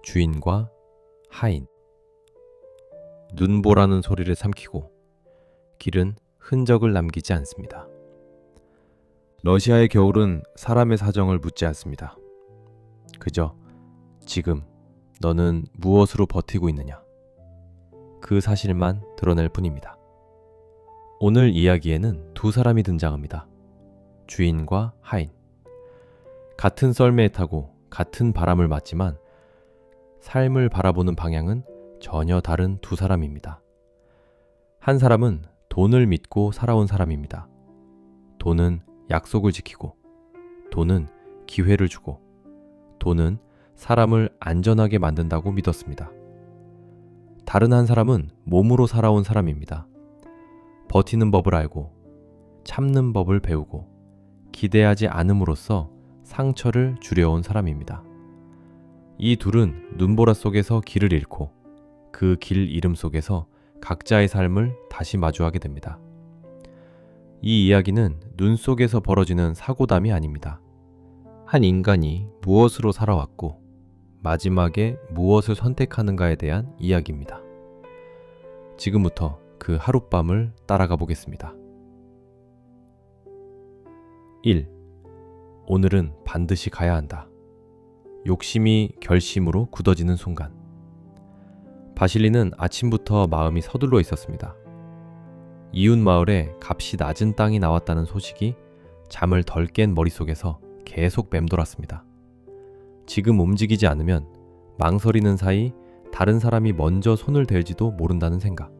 주인과 하인. 눈보라는 소리를 삼키고 길은 흔적을 남기지 않습니다. 러시아의 겨울은 사람의 사정을 묻지 않습니다. 그저 지금 너는 무엇으로 버티고 있느냐, 그 사실만 드러낼 뿐입니다. 오늘 이야기에는 두 사람이 등장합니다. 주인과 하인. 같은 썰매에 타고 같은 바람을 맞지만 삶을 바라보는 방향은 전혀 다른 두 사람입니다. 한 사람은 돈을 믿고 살아온 사람입니다. 돈은 약속을 지키고, 돈은 기회를 주고, 돈은 사람을 안전하게 만든다고 믿었습니다. 다른 한 사람은 몸으로 살아온 사람입니다. 버티는 법을 알고, 참는 법을 배우고, 기대하지 않음으로써 상처를 줄여온 사람입니다. 이 둘은 눈보라 속에서 길을 잃고 그 길 잃음 속에서 각자의 삶을 다시 마주하게 됩니다. 이 이야기는 눈 속에서 벌어지는 사고담이 아닙니다. 한 인간이 무엇으로 살아왔고 마지막에 무엇을 선택하는가에 대한 이야기입니다. 지금부터 그 하룻밤을 따라가 보겠습니다. 1. 오늘은 반드시 가야 한다. 욕심이 결심으로 굳어지는 순간. 바실리는 아침부터 마음이 서둘러 있었습니다. 이웃 마을에 값이 낮은 땅이 나왔다는 소식이 잠을 덜 깬 머릿속에서 계속 맴돌았습니다. 지금 움직이지 않으면 망설이는 사이 다른 사람이 먼저 손을 댈지도 모른다는 생각.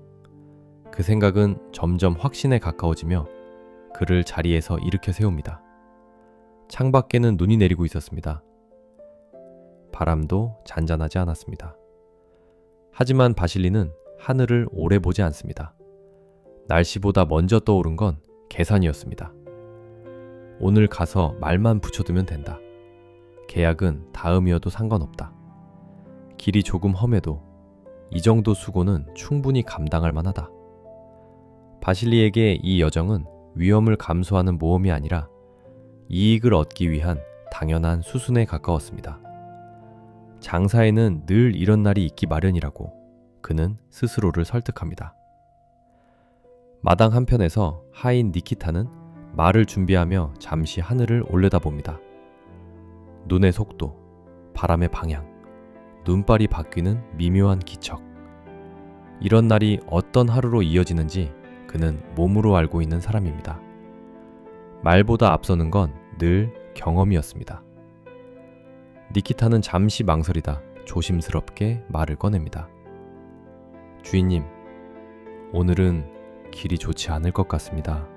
그 생각은 점점 확신에 가까워지며 그를 자리에서 일으켜 세웁니다. 창밖에는 눈이 내리고 있었습니다. 바람도 잔잔하지 않았습니다. 하지만 바실리는 하늘을 오래 보지 않습니다. 날씨보다 먼저 떠오른 건 계산이었습니다. 오늘 가서 말만 붙여두면 된다. 계약은 다음이어도 상관없다. 길이 조금 험해도 이 정도 수고는 충분히 감당할 만하다. 바실리에게 이 여정은 위험을 감수하는 모험이 아니라 이익을 얻기 위한 당연한 수순에 가까웠습니다. 장사에는 늘 이런 날이 있기 마련이라고 그는 스스로를 설득합니다. 마당 한편에서 하인 니키타는 말을 준비하며 잠시 하늘을 올려다봅니다. 눈의 속도, 바람의 방향, 눈발이 바뀌는 미묘한 기척. 이런 날이 어떤 하루로 이어지는지 그는 몸으로 알고 있는 사람입니다. 말보다 앞서는 건 늘 경험이었습니다. 니키타는 잠시 망설이다 조심스럽게 말을 꺼냅니다. 주인님, 오늘은 길이 좋지 않을 것 같습니다.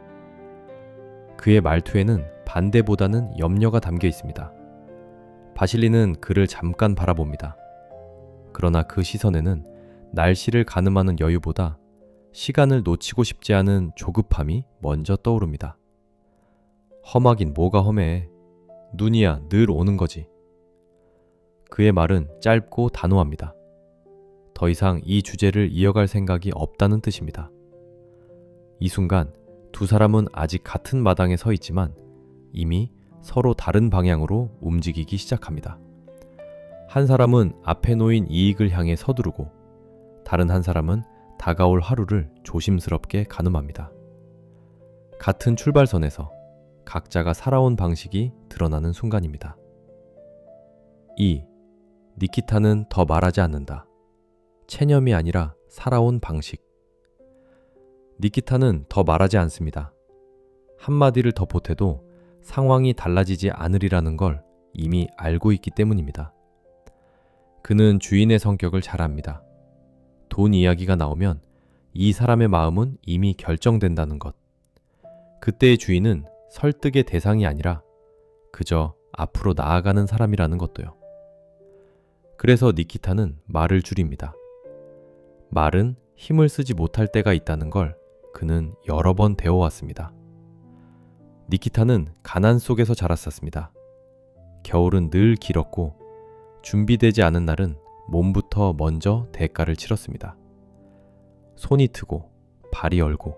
그의 말투에는 반대보다는 염려가 담겨 있습니다. 바실리는 그를 잠깐 바라봅니다. 그러나 그 시선에는 날씨를 가늠하는 여유보다 시간을 놓치고 싶지 않은 조급함이 먼저 떠오릅니다. 험하긴 뭐가 험해. 눈이야 늘 오는 거지. 그의 말은 짧고 단호합니다. 더 이상 이 주제를 이어갈 생각이 없다는 뜻입니다. 이 순간 두 사람은 아직 같은 마당에 서 있지만 이미 서로 다른 방향으로 움직이기 시작합니다. 한 사람은 앞에 놓인 이익을 향해 서두르고 다른 한 사람은 다가올 하루를 조심스럽게 가늠합니다. 같은 출발선에서 각자가 살아온 방식이 드러나는 순간입니다. 2. 니키타는 더 말하지 않는다. 체념이 아니라 살아온 방식. 니키타는 더 말하지 않습니다. 한마디를 더 보태도 상황이 달라지지 않으리라는 걸 이미 알고 있기 때문입니다. 그는 주인의 성격을 잘 압니다. 돈 이야기가 나오면 이 사람의 마음은 이미 결정된다는 것. 그때의 주인은 설득의 대상이 아니라 그저 앞으로 나아가는 사람이라는 것도요. 그래서 니키타는 말을 줄입니다. 말은 힘을 쓰지 못할 때가 있다는 걸 그는 여러 번 배워왔습니다. 니키타는 가난 속에서 자랐었습니다. 겨울은 늘 길었고 준비되지 않은 날은 몸부터 먼저 대가를 치렀습니다. 손이 트고 발이 얼고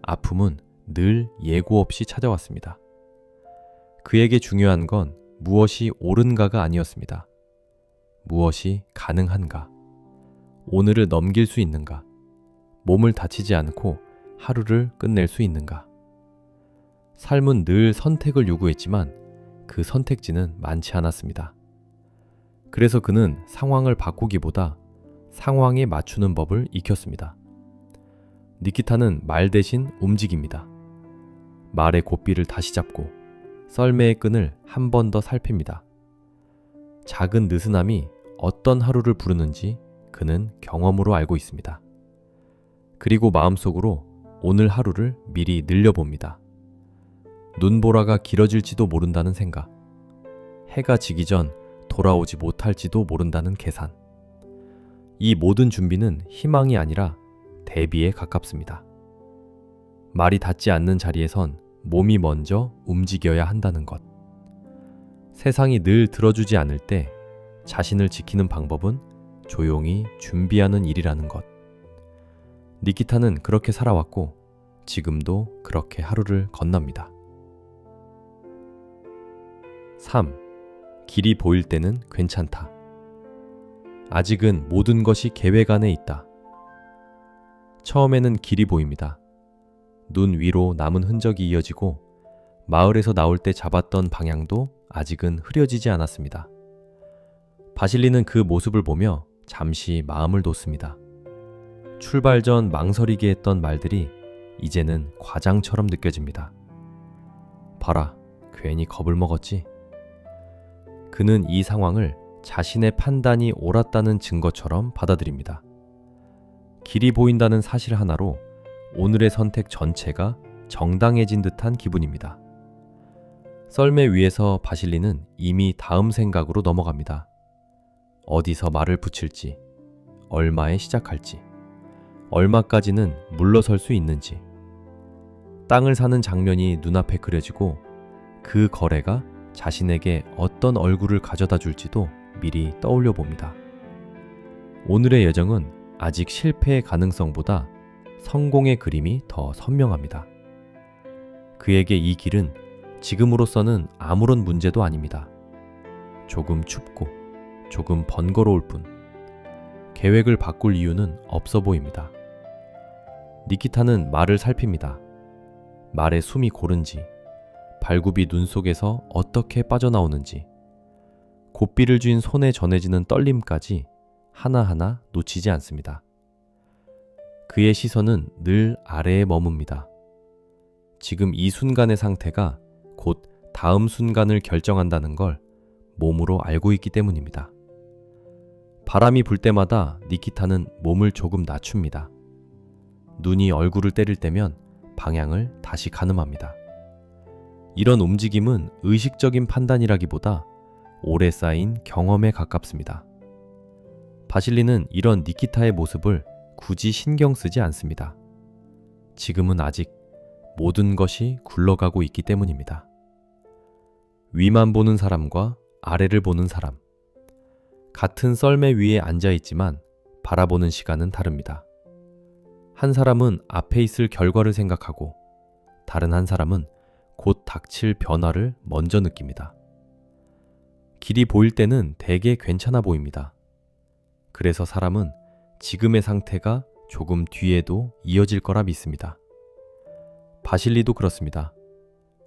아픔은 늘 예고 없이 찾아왔습니다. 그에게 중요한 건 무엇이 옳은가가 아니었습니다. 무엇이 가능한가? 오늘을 넘길 수 있는가? 몸을 다치지 않고 하루를 끝낼 수 있는가? 삶은 늘 선택을 요구했지만 그 선택지는 많지 않았습니다. 그래서 그는 상황을 바꾸기보다 상황에 맞추는 법을 익혔습니다. 니키타는 말 대신 움직입니다. 말의 고삐를 다시 잡고 썰매의 끈을 한 번 더 살핍니다. 작은 느슨함이 어떤 하루를 부르는지 그는 경험으로 알고 있습니다. 그리고 마음속으로 오늘 하루를 미리 늘려봅니다. 눈보라가 길어질지도 모른다는 생각, 해가 지기 전 돌아오지 못할지도 모른다는 계산. 이 모든 준비는 희망이 아니라 대비에 가깝습니다. 말이 닿지 않는 자리에선 몸이 먼저 움직여야 한다는 것. 세상이 늘 들어주지 않을 때 자신을 지키는 방법은 조용히 준비하는 일이라는 것. 니키타는 그렇게 살아왔고 지금도 그렇게 하루를 건넙니다. 3. 길이 보일 때는 괜찮다. 아직은 모든 것이 계획 안에 있다. 처음에는 길이 보입니다. 눈 위로 남은 흔적이 이어지고 마을에서 나올 때 잡았던 방향도 아직은 흐려지지 않았습니다. 바실리는 그 모습을 보며 잠시 마음을 놓습니다. 출발 전 망설이게 했던 말들이 이제는 과장처럼 느껴집니다. 봐라, 괜히 겁을 먹었지. 그는 이 상황을 자신의 판단이 옳았다는 증거처럼 받아들입니다. 길이 보인다는 사실 하나로 오늘의 선택 전체가 정당해진 듯한 기분입니다. 썰매 위에서 바실리는 이미 다음 생각으로 넘어갑니다. 어디서 말을 붙일지, 얼마에 시작할지, 얼마까지는 물러설 수 있는지. 땅을 사는 장면이 눈앞에 그려지고 그 거래가 자신에게 어떤 얼굴을 가져다 줄지도 미리 떠올려 봅니다. 오늘의 여정은 아직 실패의 가능성보다 성공의 그림이 더 선명합니다. 그에게 이 길은 지금으로서는 아무런 문제도 아닙니다. 조금 춥고 조금 번거로울 뿐. 계획을 바꿀 이유는 없어 보입니다. 니키타는 말을 살핍니다. 말의 숨이 고른지, 발굽이 눈 속에서 어떻게 빠져나오는지, 고삐를 쥔 손에 전해지는 떨림까지 하나하나 놓치지 않습니다. 그의 시선은 늘 아래에 머뭅니다. 지금 이 순간의 상태가 곧 다음 순간을 결정한다는 걸 몸으로 알고 있기 때문입니다. 바람이 불 때마다 니키타는 몸을 조금 낮춥니다. 눈이 얼굴을 때릴 때면 방향을 다시 가늠합니다. 이런 움직임은 의식적인 판단이라기보다 오래 쌓인 경험에 가깝습니다. 바실리는 이런 니키타의 모습을 굳이 신경 쓰지 않습니다. 지금은 아직 모든 것이 굴러가고 있기 때문입니다. 위만 보는 사람과 아래를 보는 사람. 같은 썰매 위에 앉아 있지만 바라보는 시간은 다릅니다. 한 사람은 앞에 있을 결과를 생각하고 다른 한 사람은 곧 닥칠 변화를 먼저 느낍니다. 길이 보일 때는 되게 괜찮아 보입니다. 그래서 사람은 지금의 상태가 조금 뒤에도 이어질 거라 믿습니다. 바실리도 그렇습니다.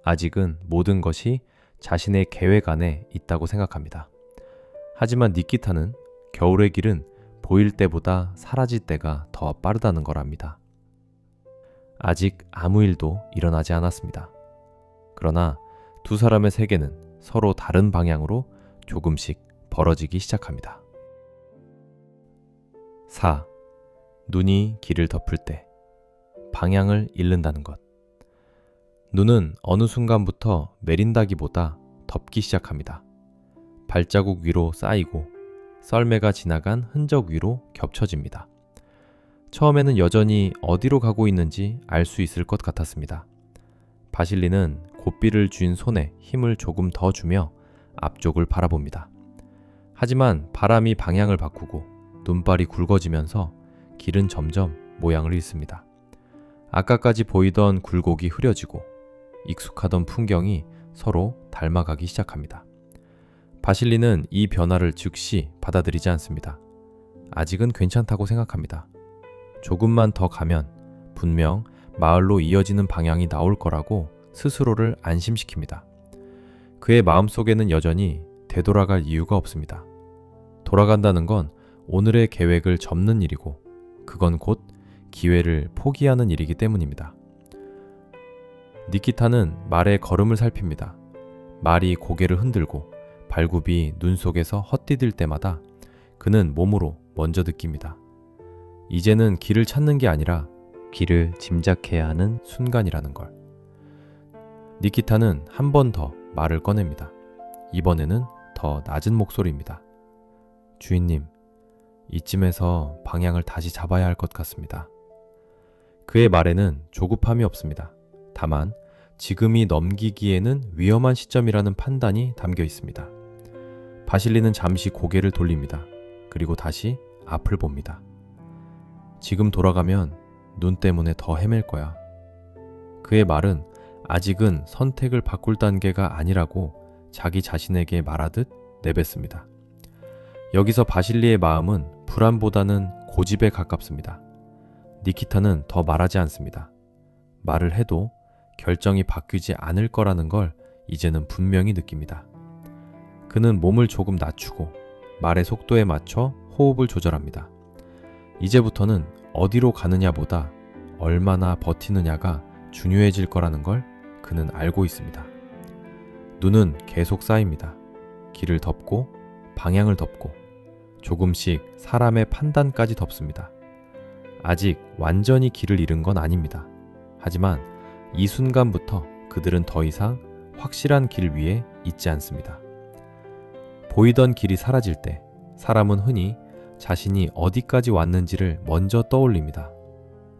아직은 모든 것이 자신의 계획 안에 있다고 생각합니다. 하지만 니키타는 겨울의 길은 보일 때보다 사라질 때가 더 빠르다는 걸 압니다. 아직 아무 일도 일어나지 않았습니다. 그러나 두 사람의 세계는 서로 다른 방향으로 조금씩 벌어지기 시작합니다. 4. 눈이 길을 덮을 때 방향을 잃는다는 것. 눈은 어느 순간부터 내린다기보다 덮기 시작합니다. 발자국 위로 쌓이고 썰매가 지나간 흔적 위로 겹쳐집니다. 처음에는 여전히 어디로 가고 있는지 알 수 있을 것 같았습니다. 바실리는 고삐를 쥔 손에 힘을 조금 더 주며 앞쪽을 바라봅니다. 하지만 바람이 방향을 바꾸고 눈발이 굵어지면서 길은 점점 모양을 잃습니다. 아까까지 보이던 굴곡이 흐려지고 익숙하던 풍경이 서로 닮아가기 시작합니다. 바실리는 이 변화를 즉시 받아들이지 않습니다. 아직은 괜찮다고 생각합니다. 조금만 더 가면 분명 마을로 이어지는 방향이 나올 거라고 스스로를 안심시킵니다. 그의 마음속에는 여전히 되돌아갈 이유가 없습니다. 돌아간다는 건 오늘의 계획을 접는 일이고 그건 곧 기회를 포기하는 일이기 때문입니다. 니키타는 말의 걸음을 살핍니다. 말이 고개를 흔들고 발굽이 눈 속에서 헛디딜 때마다 그는 몸으로 먼저 느낍니다. 이제는 길을 찾는 게 아니라 길을 짐작해야 하는 순간이라는 걸. 니키타는 한 번 더 말을 꺼냅니다. 이번에는 더 낮은 목소리입니다. 주인님, 이쯤에서 방향을 다시 잡아야 할 것 같습니다. 그의 말에는 조급함이 없습니다. 다만 지금이 넘기기에는 위험한 시점이라는 판단이 담겨 있습니다. 바실리는 잠시 고개를 돌립니다. 그리고 다시 앞을 봅니다. 지금 돌아가면 눈 때문에 더 헤맬 거야. 그의 말은 아직은 선택을 바꿀 단계가 아니라고 자기 자신에게 말하듯 내뱉습니다. 여기서 바실리의 마음은 불안보다는 고집에 가깝습니다. 니키타는 더 말하지 않습니다. 말을 해도 결정이 바뀌지 않을 거라는 걸 이제는 분명히 느낍니다. 그는 몸을 조금 낮추고 말의 속도에 맞춰 호흡을 조절합니다. 이제부터는 어디로 가느냐보다 얼마나 버티느냐가 중요해질 거라는 걸 그는 알고 있습니다. 눈은 계속 쌓입니다. 길을 덮고 방향을 덮고 조금씩 사람의 판단까지 덮습니다. 아직 완전히 길을 잃은 건 아닙니다. 하지만 이 순간부터 그들은 더 이상 확실한 길 위에 있지 않습니다. 보이던 길이 사라질 때 사람은 흔히 자신이 어디까지 왔는지를 먼저 떠올립니다.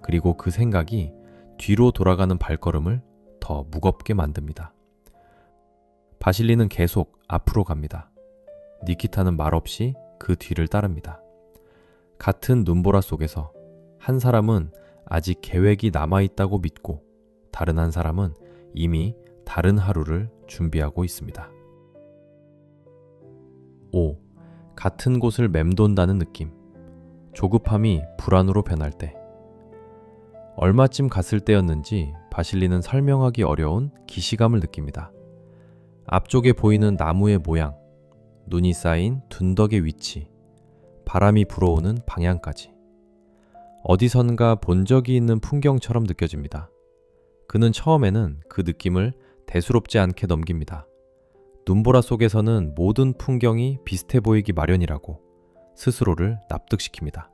그리고 그 생각이 뒤로 돌아가는 발걸음을 더 무겁게 만듭니다. 바실리는 계속 앞으로 갑니다. 니키타는 말없이 그 뒤를 따릅니다. 같은 눈보라 속에서 한 사람은 아직 계획이 남아있다고 믿고 다른 한 사람은 이미 다른 하루를 준비하고 있습니다. 5. 같은 곳을 맴돈다는 느낌. 조급함이 불안으로 변할 때. 얼마쯤 갔을 때였는지 바실리는 설명하기 어려운 기시감을 느낍니다. 앞쪽에 보이는 나무의 모양, 눈이 쌓인 둔덕의 위치, 바람이 불어오는 방향까지. 어디선가 본 적이 있는 풍경처럼 느껴집니다. 그는 처음에는 그 느낌을 대수롭지 않게 넘깁니다. 눈보라 속에서는 모든 풍경이 비슷해 보이기 마련이라고 스스로를 납득시킵니다.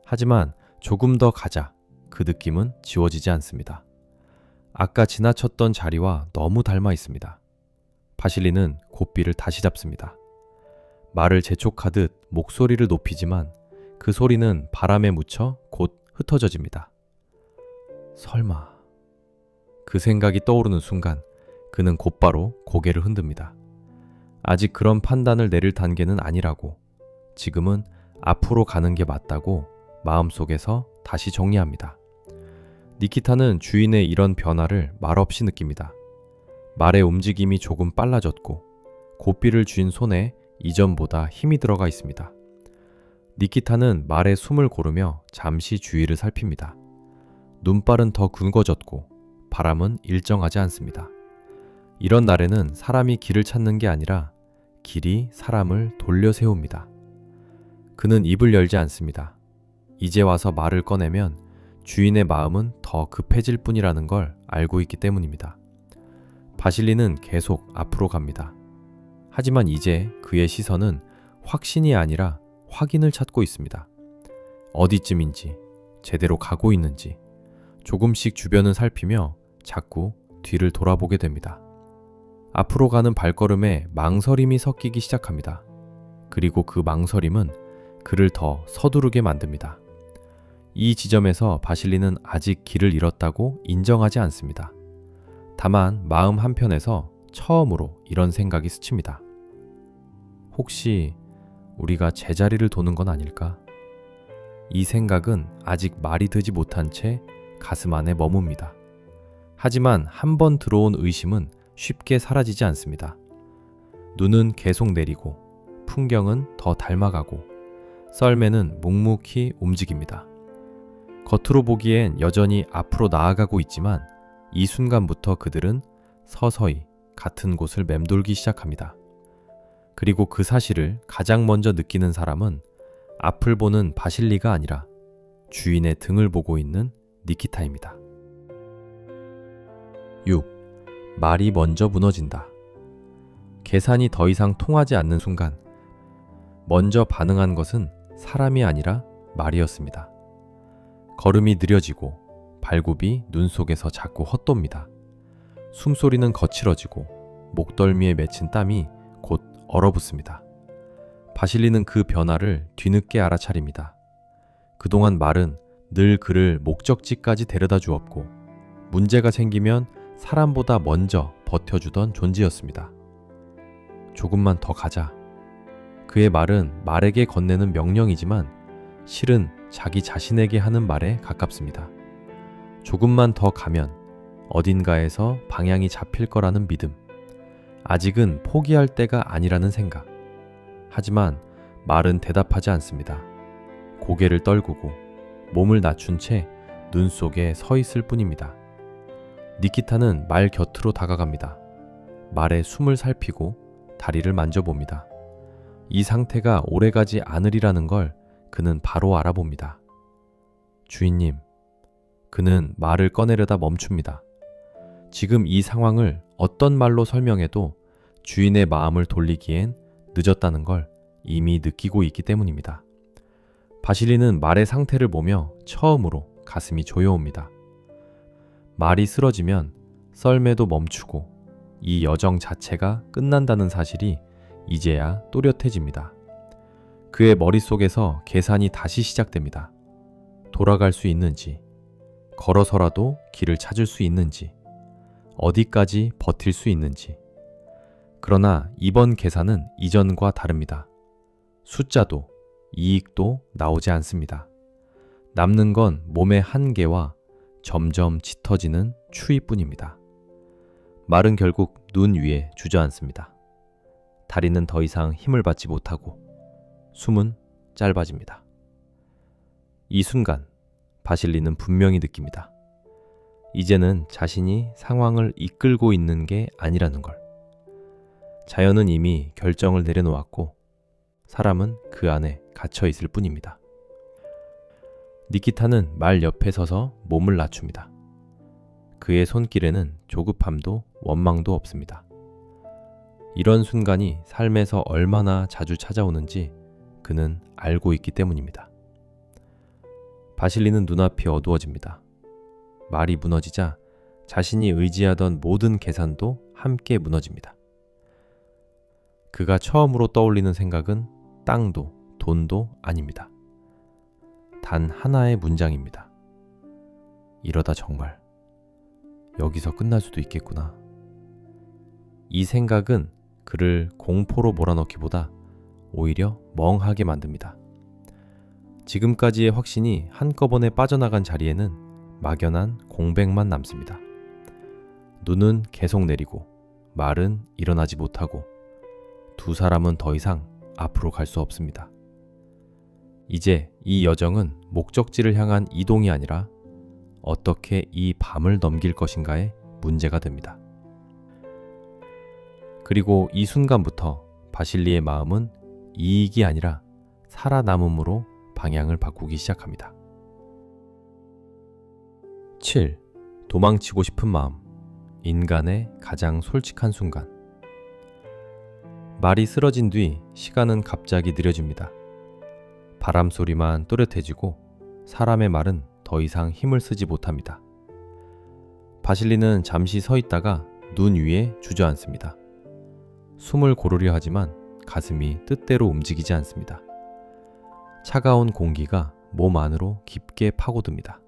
하지만 조금 더 가자 그 느낌은 지워지지 않습니다. 아까 지나쳤던 자리와 너무 닮아 있습니다. 바실리는 고삐를 다시 잡습니다. 말을 재촉하듯 목소리를 높이지만 그 소리는 바람에 묻혀 곧 흩어져집니다. 설마. 그 생각이 떠오르는 순간 그는 곧바로 고개를 흔듭니다. 아직 그런 판단을 내릴 단계는 아니라고, 지금은 앞으로 가는 게 맞다고 마음속에서 다시 정리합니다. 니키타는 주인의 이런 변화를 말없이 느낍니다. 말의 움직임이 조금 빨라졌고 고삐를 쥔 손에 이전보다 힘이 들어가 있습니다. 니키타는 말의 숨을 고르며 잠시 주위를 살핍니다. 눈발은 더 굵어졌고 바람은 일정하지 않습니다. 이런 날에는 사람이 길을 찾는 게 아니라 길이 사람을 돌려 세웁니다. 그는 입을 열지 않습니다. 이제 와서 말을 꺼내면 주인의 마음은 더 급해질 뿐이라는 걸 알고 있기 때문입니다. 바실리는 계속 앞으로 갑니다. 하지만 이제 그의 시선은 확신이 아니라 확인을 찾고 있습니다. 어디쯤인지, 제대로 가고 있는지, 조금씩 주변을 살피며 자꾸 뒤를 돌아보게 됩니다. 앞으로 가는 발걸음에 망설임이 섞이기 시작합니다. 그리고 그 망설임은 그를 더 서두르게 만듭니다. 이 지점에서 바실리는 아직 길을 잃었다고 인정하지 않습니다. 다만 마음 한편에서 처음으로 이런 생각이 스칩니다. 혹시 우리가 제자리를 도는 건 아닐까? 이 생각은 아직 말이 되지 못한 채 가슴 안에 머뭅니다. 하지만 한 번 들어온 의심은 쉽게 사라지지 않습니다. 눈은 계속 내리고 풍경은 더 닮아가고 썰매는 묵묵히 움직입니다. 겉으로 보기엔 여전히 앞으로 나아가고 있지만 이 순간부터 그들은 서서히 같은 곳을 맴돌기 시작합니다. 그리고 그 사실을 가장 먼저 느끼는 사람은 앞을 보는 바실리가 아니라 주인의 등을 보고 있는 니키타입니다. 6. 말이 먼저 무너진다. 계산이 더 이상 통하지 않는 순간 먼저 반응한 것은 사람이 아니라 말이었습니다. 걸음이 느려지고 발굽이 눈 속에서 자꾸 헛돕니다. 숨소리는 거칠어지고 목덜미에 맺힌 땀이 곧 얼어붙습니다. 바실리는 그 변화를 뒤늦게 알아차립니다. 그동안 말은 늘 그를 목적지까지 데려다 주었고 문제가 생기면 사람보다 먼저 버텨주던 존재였습니다. 조금만 더 가자. 그의 말은 말에게 건네는 명령이지만 실은 자기 자신에게 하는 말에 가깝습니다. 조금만 더 가면 어딘가에서 방향이 잡힐 거라는 믿음. 아직은 포기할 때가 아니라는 생각. 하지만 말은 대답하지 않습니다. 고개를 떨구고 몸을 낮춘 채 눈 속에 서 있을 뿐입니다. 니키타는 말 곁으로 다가갑니다. 말의 숨을 살피고 다리를 만져봅니다. 이 상태가 오래가지 않으리라는 걸 그는 바로 알아봅니다. 주인님, 그는 말을 꺼내려다 멈춥니다. 지금 이 상황을 어떤 말로 설명해도 주인의 마음을 돌리기엔 늦었다는 걸 이미 느끼고 있기 때문입니다. 바실리는 말의 상태를 보며 처음으로 가슴이 조여옵니다. 말이 쓰러지면 썰매도 멈추고 이 여정 자체가 끝난다는 사실이 이제야 또렷해집니다. 그의 머릿속에서 계산이 다시 시작됩니다. 돌아갈 수 있는지, 걸어서라도 길을 찾을 수 있는지, 어디까지 버틸 수 있는지. 그러나 이번 계산은 이전과 다릅니다. 숫자도 이익도 나오지 않습니다. 남는 건 몸의 한계와 점점 짙어지는 추위뿐입니다. 말은 결국 눈 위에 주저앉습니다. 다리는 더 이상 힘을 받지 못하고 숨은 짧아집니다. 이 순간 바실리는 분명히 느낍니다. 이제는 자신이 상황을 이끌고 있는 게 아니라는 걸. 자연은 이미 결정을 내려놓았고 사람은 그 안에 갇혀 있을 뿐입니다. 니키타는 말 옆에 서서 몸을 낮춥니다. 그의 손길에는 조급함도 원망도 없습니다. 이런 순간이 삶에서 얼마나 자주 찾아오는지 그는 알고 있기 때문입니다. 바실리는 눈앞이 어두워집니다. 말이 무너지자 자신이 의지하던 모든 계산도 함께 무너집니다. 그가 처음으로 떠올리는 생각은 땅도 돈도 아닙니다. 단 하나의 문장입니다. 이러다 정말 여기서 끝날 수도 있겠구나. 이 생각은 그를 공포로 몰아넣기보다 오히려 멍하게 만듭니다. 지금까지의 확신이 한꺼번에 빠져나간 자리에는 막연한 공백만 남습니다. 눈은 계속 내리고 말은 일어나지 못하고 두 사람은 더 이상 앞으로 갈 수 없습니다. 이제 이 여정은 목적지를 향한 이동이 아니라 어떻게 이 밤을 넘길 것인가의 문제가 됩니다. 그리고 이 순간부터 바실리의 마음은 이익이 아니라 살아남음으로 방향을 바꾸기 시작합니다. 7. 도망치고 싶은 마음. 인간의 가장 솔직한 순간. 말이 쓰러진 뒤 시간은 갑자기 느려집니다. 바람 소리만 또렷해지고 사람의 말은 더 이상 힘을 쓰지 못합니다. 바실리는 잠시 서 있다가 눈 위에 주저앉습니다. 숨을 고르려 하지만 가슴이 뜻대로 움직이지 않습니다. 차가운 공기가 몸 안으로 깊게 파고듭니다.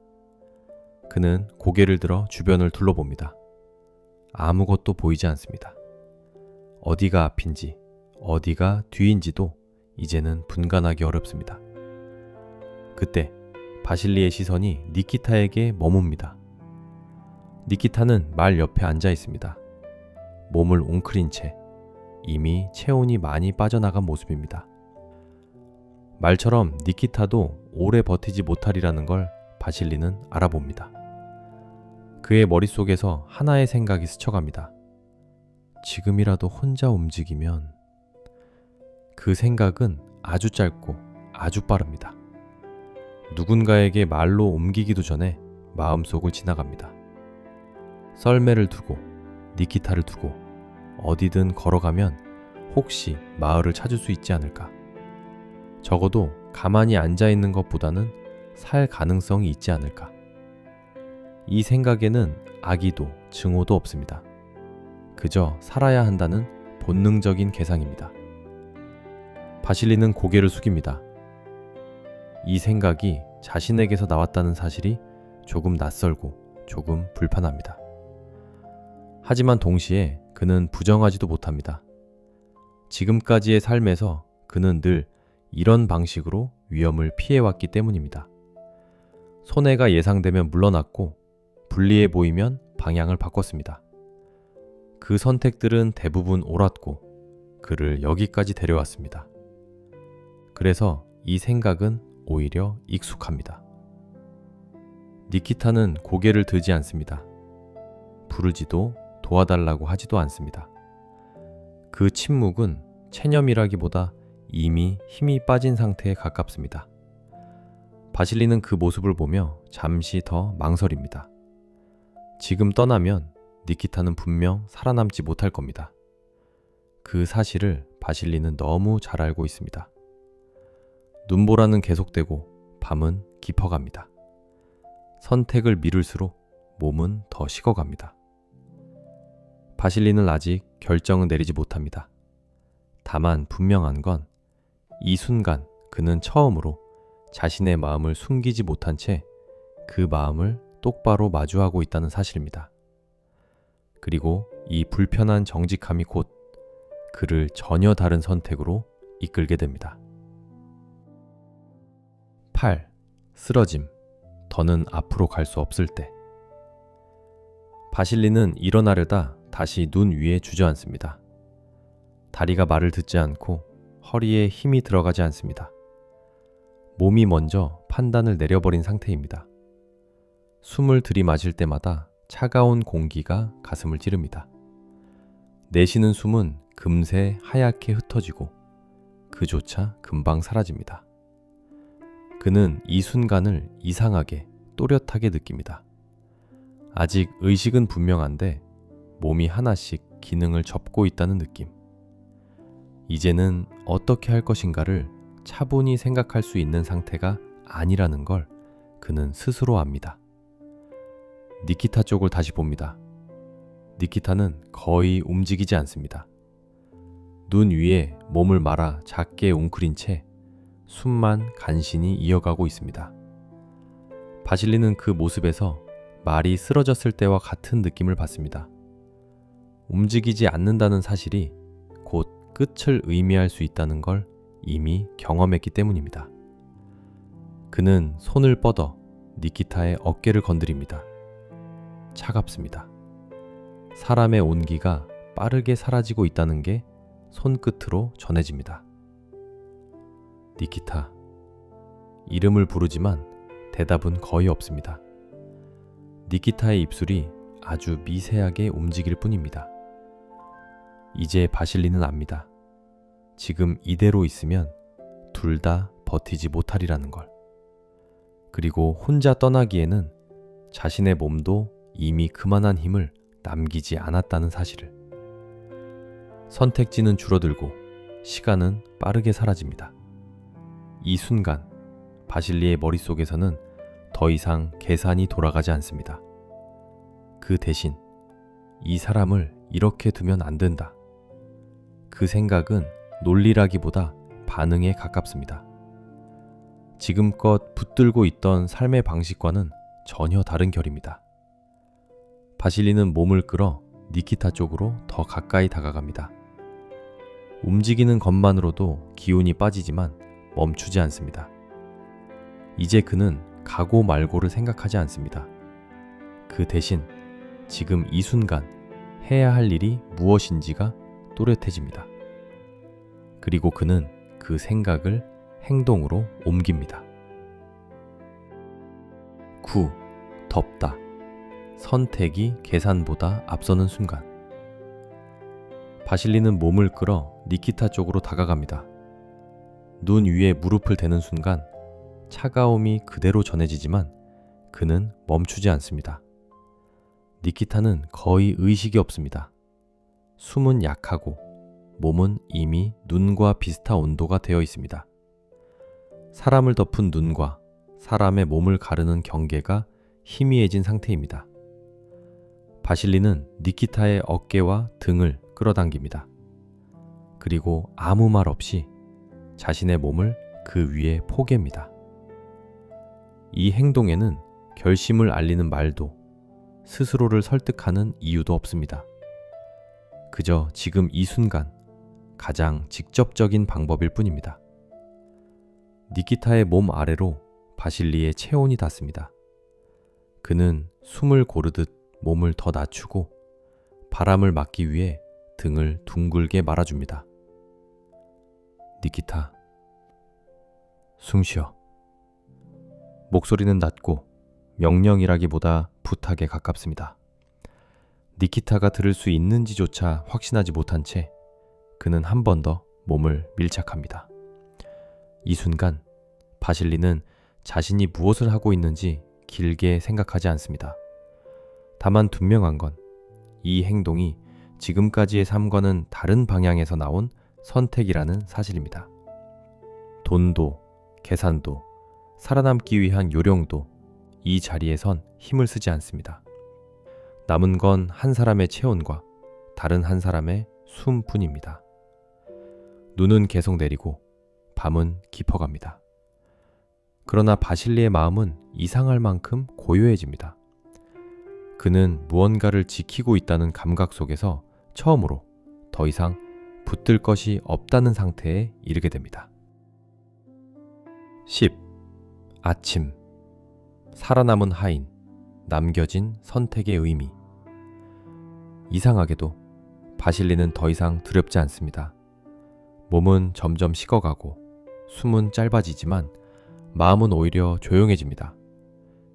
그는 고개를 들어 주변을 둘러봅니다. 아무것도 보이지 않습니다. 어디가 앞인지 어디가 뒤인지도 이제는 분간하기 어렵습니다. 그때 바실리의 시선이 니키타에게 머뭅니다. 니키타는 말 옆에 앉아 있습니다. 몸을 웅크린 채 이미 체온이 많이 빠져나간 모습입니다. 말처럼 니키타도 오래 버티지 못하리라는 걸 바실리는 알아봅니다. 그의 머릿속에서 하나의 생각이 스쳐갑니다. 지금이라도 혼자 움직이면... 그 생각은 아주 짧고 아주 빠릅니다. 누군가에게 말로 옮기기도 전에 마음속을 지나갑니다. 썰매를 두고 니키타를 두고 어디든 걸어가면 혹시 마을을 찾을 수 있지 않을까. 적어도 가만히 앉아있는 것보다는 살 가능성이 있지 않을까. 이 생각에는 악의도 증오도 없습니다. 그저 살아야 한다는 본능적인 계상입니다. 바실리는 고개를 숙입니다. 이 생각이 자신에게서 나왔다는 사실이 조금 낯설고 조금 불편합니다. 하지만 동시에 그는 부정하지도 못합니다. 지금까지의 삶에서 그는 늘 이런 방식으로 위험을 피해왔기 때문입니다. 손해가 예상되면 물러났고 불리해 보이면 방향을 바꿨습니다. 그 선택들은 대부분 옳았고 그를 여기까지 데려왔습니다. 그래서 이 생각은 오히려 익숙합니다. 니키타는 고개를 들지 않습니다. 부르지도 도와달라고 하지도 않습니다. 그 침묵은 체념이라기보다 이미 힘이 빠진 상태에 가깝습니다. 바실리는 그 모습을 보며 잠시 더 망설입니다. 지금 떠나면 니키타는 분명 살아남지 못할 겁니다. 그 사실을 바실리는 너무 잘 알고 있습니다. 눈보라는 계속되고 밤은 깊어갑니다. 선택을 미룰수록 몸은 더 식어갑니다. 바실리는 아직 결정은 내리지 못합니다. 다만 분명한 건 이 순간 그는 처음으로 자신의 마음을 숨기지 못한 채 그 마음을 똑바로 마주하고 있다는 사실입니다. 그리고 이 불편한 정직함이 곧 그를 전혀 다른 선택으로 이끌게 됩니다. 8. 쓰러짐. 더는 앞으로 갈 수 없을 때. 바실리는 일어나려다 다시 눈 위에 주저앉습니다. 다리가 말을 듣지 않고 허리에 힘이 들어가지 않습니다. 몸이 먼저 판단을 내려버린 상태입니다. 숨을 들이마실 때마다 차가운 공기가 가슴을 찌릅니다. 내쉬는 숨은 금세 하얗게 흩어지고 그조차 금방 사라집니다. 그는 이 순간을 이상하게 또렷하게 느낍니다. 아직 의식은 분명한데 몸이 하나씩 기능을 접고 있다는 느낌. 이제는 어떻게 할 것인가를 차분히 생각할 수 있는 상태가 아니라는 걸 그는 스스로 압니다. 니키타 쪽을 다시 봅니다. 니키타는 거의 움직이지 않습니다. 눈 위에 몸을 말아 작게 웅크린 채 숨만 간신히 이어가고 있습니다. 바실리는 그 모습에서 말이 쓰러졌을 때와 같은 느낌을 받습니다. 움직이지 않는다는 사실이 곧 끝을 의미할 수 있다는 걸 이미 경험했기 때문입니다. 그는 손을 뻗어 니키타의 어깨를 건드립니다. 차갑습니다. 사람의 온기가 빠르게 사라지고 있다는 게 손끝으로 전해집니다. 니키타. 이름을 부르지만 대답은 거의 없습니다. 니키타의 입술이 아주 미세하게 움직일 뿐입니다. 이제 바실리는 압니다. 지금 이대로 있으면 둘 다 버티지 못하리라는 걸. 그리고 혼자 떠나기에는 자신의 몸도 이미 그만한 힘을 남기지 않았다는 사실을. 선택지는 줄어들고 시간은 빠르게 사라집니다. 이 순간 바실리의 머릿속에서는 더 이상 계산이 돌아가지 않습니다. 그 대신 이 사람을 이렇게 두면 안 된다. 그 생각은 논리라기보다 반응에 가깝습니다. 지금껏 붙들고 있던 삶의 방식과는 전혀 다른 결입니다. 바실리는 몸을 끌어 니키타 쪽으로 더 가까이 다가갑니다. 움직이는 것만으로도 기운이 빠지지만 멈추지 않습니다. 이제 그는 가고 말고를 생각하지 않습니다. 그 대신 지금 이 순간 해야 할 일이 무엇인지가 또렷해집니다. 그리고 그는 그 생각을 행동으로 옮깁니다. 9. 덥다. 선택이 계산보다 앞서는 순간. 바실리는 몸을 끌어 니키타 쪽으로 다가갑니다. 눈 위에 무릎을 대는 순간 차가움이 그대로 전해지지만 그는 멈추지 않습니다. 니키타는 거의 의식이 없습니다. 숨은 약하고 몸은 이미 눈과 비슷한 온도가 되어 있습니다. 사람을 덮은 눈과 사람의 몸을 가르는 경계가 희미해진 상태입니다. 바실리는 니키타의 어깨와 등을 끌어당깁니다. 그리고 아무 말 없이 자신의 몸을 그 위에 포갭니다. 이 행동에는 결심을 알리는 말도 스스로를 설득하는 이유도 없습니다. 그저 지금 이 순간 가장 직접적인 방법일 뿐입니다. 니키타의 몸 아래로 바실리의 체온이 닿습니다. 그는 숨을 고르듯 몸을 더 낮추고 바람을 막기 위해 등을 둥글게 말아줍니다. 니키타, 숨 쉬어. 목소리는 낮고 명령이라기보다 부탁에 가깝습니다. 니키타가 들을 수 있는지조차 확신하지 못한 채 그는 한 번 더 몸을 밀착합니다. 이 순간 바실리는 자신이 무엇을 하고 있는지 길게 생각하지 않습니다. 다만 분명한 건 이 행동이 지금까지의 삶과는 다른 방향에서 나온 선택이라는 사실입니다. 돈도, 계산도, 살아남기 위한 요령도 이 자리에선 힘을 쓰지 않습니다. 남은 건 한 사람의 체온과 다른 한 사람의 숨뿐입니다. 눈은 계속 내리고 밤은 깊어갑니다. 그러나 바실리의 마음은 이상할 만큼 고요해집니다. 그는 무언가를 지키고 있다는 감각 속에서 처음으로 더 이상 붙들 것이 없다는 상태에 이르게 됩니다. 10. 아침. 살아남은 하인, 남겨진 선택의 의미. 이상하게도 바실리는 더 이상 두렵지 않습니다. 몸은 점점 식어가고 숨은 짧아지지만 마음은 오히려 조용해집니다.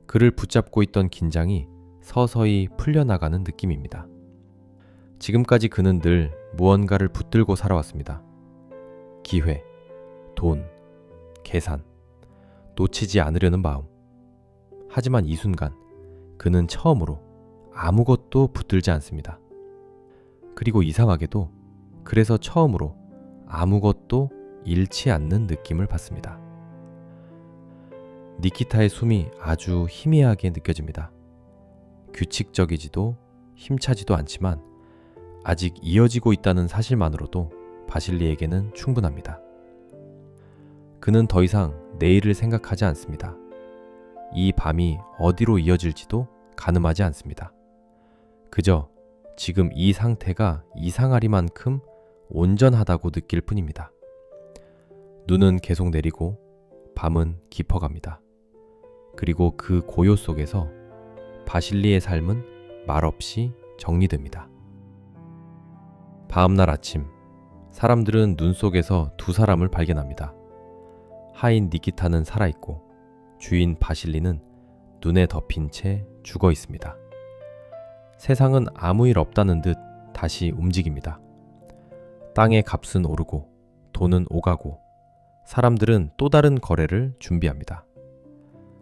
그를 붙잡고 있던 긴장이 서서히 풀려나가는 느낌입니다. 지금까지 그는 늘 무언가를 붙들고 살아왔습니다. 기회, 돈, 계산, 놓치지 않으려는 마음. 하지만 이 순간 그는 처음으로 아무것도 붙들지 않습니다. 그리고 이상하게도 그래서 처음으로 아무것도 잃지 않는 느낌을 받습니다. 니키타의 숨이 아주 희미하게 느껴집니다. 규칙적이지도 힘차지도 않지만 아직 이어지고 있다는 사실만으로도 바실리에게는 충분합니다. 그는 더 이상 내일을 생각하지 않습니다. 이 밤이 어디로 이어질지도 가늠하지 않습니다. 그저 지금 이 상태가 이상하리만큼 온전하다고 느낄 뿐입니다. 눈은 계속 내리고 밤은 깊어갑니다. 그리고 그 고요 속에서 바실리의 삶은 말없이 정리됩니다. 다음날 아침, 사람들은 눈 속에서 두 사람을 발견합니다. 하인 니키타는 살아있고 주인 바실리는 눈에 덮인 채 죽어 있습니다. 세상은 아무 일 없다는 듯 다시 움직입니다. 땅의 값은 오르고 돈은 오가고 사람들은 또 다른 거래를 준비합니다.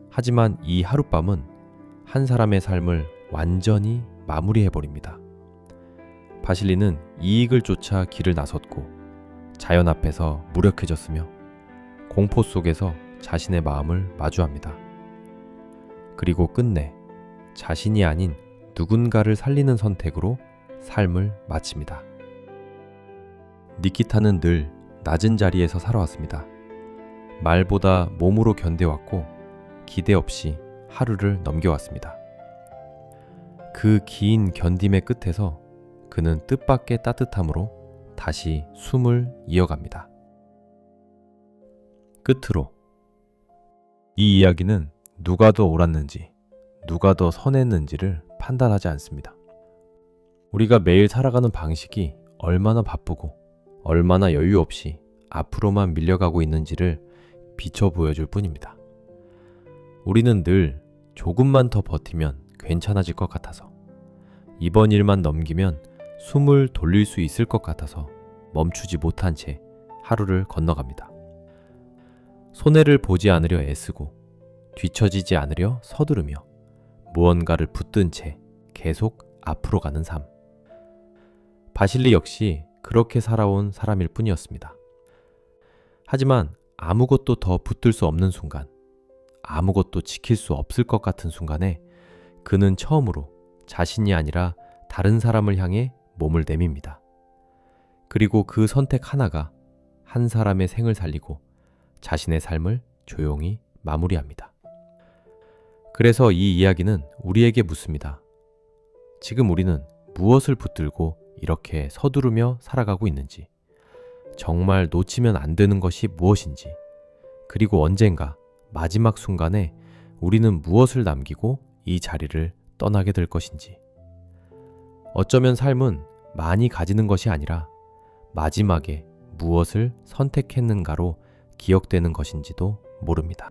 하지만 이 하룻밤은 한 사람의 삶을 완전히 마무리해버립니다. 바실리는 이익을 쫓아 길을 나섰고 자연 앞에서 무력해졌으며 공포 속에서 자신의 마음을 마주합니다. 그리고 끝내 자신이 아닌 누군가를 살리는 선택으로 삶을 마칩니다. 니키타는 늘 낮은 자리에서 살아왔습니다. 말보다 몸으로 견뎌왔고 기대 없이 하루를 넘겨왔습니다. 그 긴 견딤의 끝에서 그는 뜻밖의 따뜻함으로 다시 숨을 이어갑니다. 끝으로 이 이야기는 누가 더 옳았는지, 누가 더 선했는지를 판단하지 않습니다. 우리가 매일 살아가는 방식이 얼마나 바쁘고 얼마나 여유 없이 앞으로만 밀려가고 있는지를 비춰 보여줄 뿐입니다. 우리는 늘 조금만 더 버티면 괜찮아질 것 같아서, 이번 일만 넘기면 숨을 돌릴 수 있을 것 같아서 멈추지 못한 채 하루를 건너갑니다. 손해를 보지 않으려 애쓰고 뒤처지지 않으려 서두르며 무언가를 붙든 채 계속 앞으로 가는 삶. 바실리 역시 그렇게 살아온 사람일 뿐이었습니다. 하지만 아무것도 더 붙들 수 없는 순간, 아무것도 지킬 수 없을 것 같은 순간에 그는 처음으로 자신이 아니라 다른 사람을 향해 몸을 내밉니다. 그리고 그 선택 하나가 한 사람의 생을 살리고 자신의 삶을 조용히 마무리합니다. 그래서 이 이야기는 우리에게 묻습니다. 지금 우리는 무엇을 붙들고 이렇게 서두르며 살아가고 있는지, 정말 놓치면 안 되는 것이 무엇인지, 그리고 언젠가 마지막 순간에 우리는 무엇을 남기고 이 자리를 떠나게 될 것인지. 어쩌면 삶은 많이 가지는 것이 아니라 마지막에 무엇을 선택했는가로 기억되는 것인지도 모릅니다.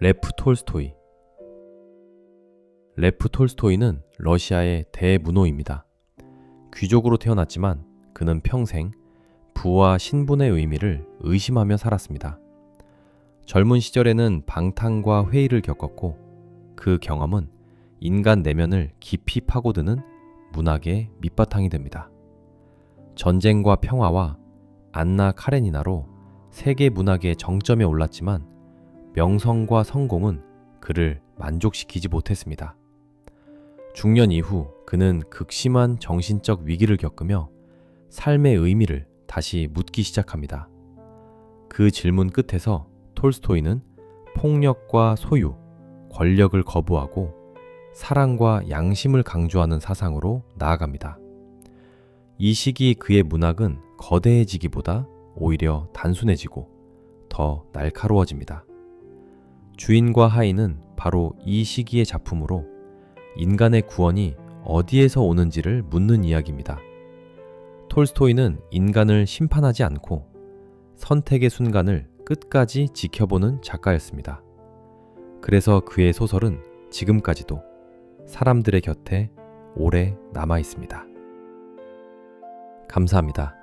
레프 톨스토이. 레프 톨스토이는 러시아의 대문호입니다. 귀족으로 태어났지만 그는 평생 부와 신분의 의미를 의심하며 살았습니다. 젊은 시절에는 방탕과 회의를 겪었고 그 경험은 인간 내면을 깊이 파고드는 문학의 밑바탕이 됩니다. 전쟁과 평화와 안나 카레니나로 세계 문학의 정점에 올랐지만 명성과 성공은 그를 만족시키지 못했습니다. 중년 이후 그는 극심한 정신적 위기를 겪으며 삶의 의미를 다시 묻기 시작합니다. 그 질문 끝에서 톨스토이는 폭력과 소유, 권력을 거부하고 사랑과 양심을 강조하는 사상으로 나아갑니다. 이 시기 그의 문학은 거대해지기보다 오히려 단순해지고 더 날카로워집니다. 주인과 하인은 바로 이 시기의 작품으로 인간의 구원이 어디에서 오는지를 묻는 이야기입니다. 톨스토이는 인간을 심판하지 않고 선택의 순간을 끝까지 지켜보는 작가였습니다. 그래서 그의 소설은 지금까지도 사람들의 곁에 오래 남아 있습니다. 감사합니다.